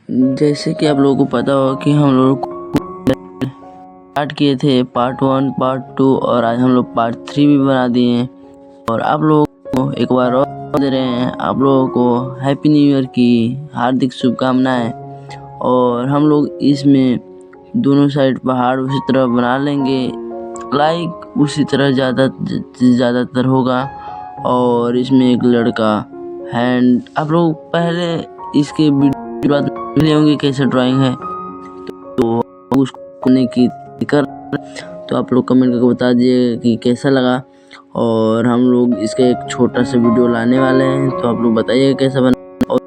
जैसे कि आप लोगों को पता हो कि हम लोग स्टार्ट किए थे पार्ट 1, पार्ट 2 और आज हम लोग पार्ट 3 भी बना दिए हैं। और आप लोगों को एक बार और दे रहे हैं, आप लोगों को हैप्पी न्यू ईयर की हार्दिक शुभकामनाएं। और हम लोग इसमें दोनों साइड पहाड़ उसी तरह बना लेंगे, लाइक उसी तरह ज़्यादातर होगा। और इसमें एक लड़का हैंड, आप लोग पहले इसके वीडियो बाद मिले होंगे कैसे ड्राइंग है, तो उसको करने की कर, तो आप लोग कमेंट करके बता दीजिए कि कैसा लगा। और हम लोग इसका एक छोटा सा वीडियो लाने वाले हैं, तो आप लोग बताइए कैसा बना। और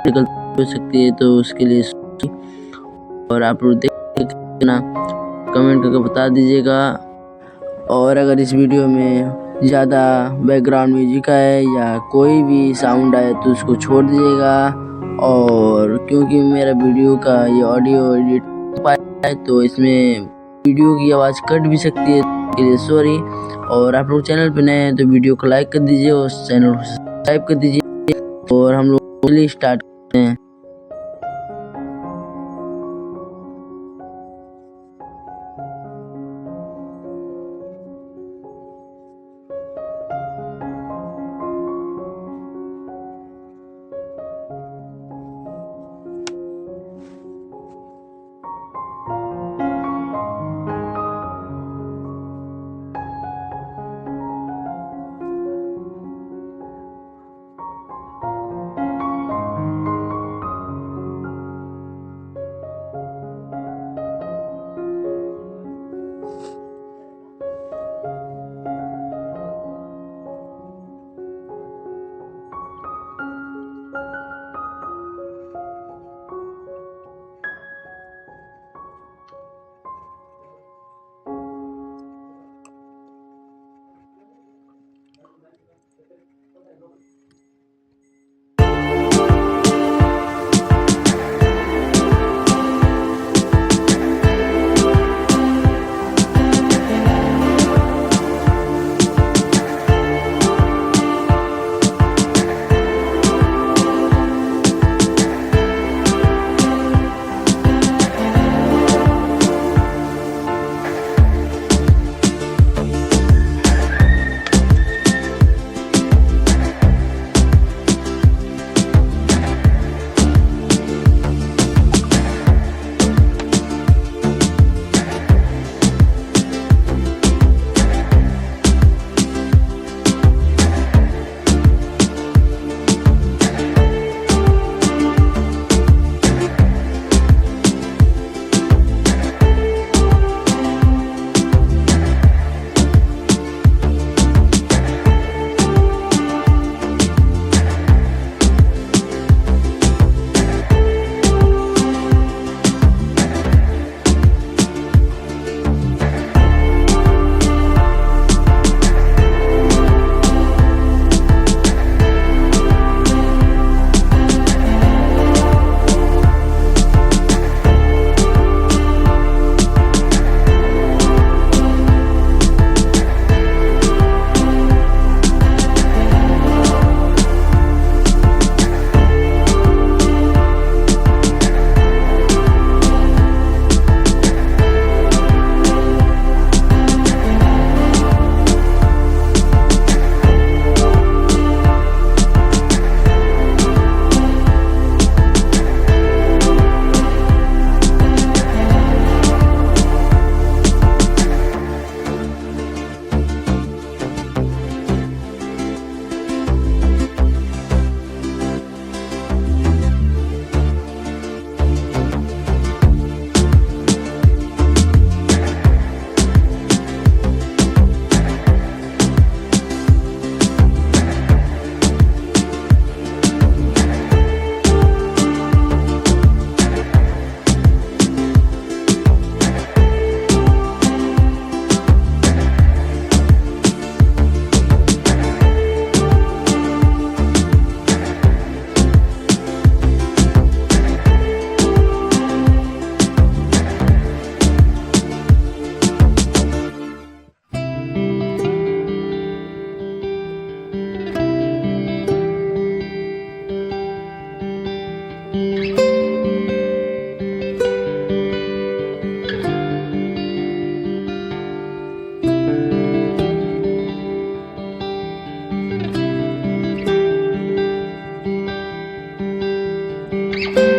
गलती हो सकती है तो उसके लिए और आप लोग देखना, कमेंट करके बता दीजिएगा। और अगर इस वीडियो में ज़्यादा बैकग्राउंड म्यूजिक आए या कोई भी साउंड आए तो उसको छोड़ दीजिएगा। और क्योंकि मेरा वीडियो का ये ऑडियो एडिट पाया है तो इसमें वीडियो की आवाज़ कट भी सकती है, इसके लिए सॉरी। और आप लोग चैनल पर नए हैं तो वीडियो को लाइक कर दीजिए और चैनल को सब्सक्राइब कर दीजिए। और हम लोग स्टार्ट करते हैं। हैं।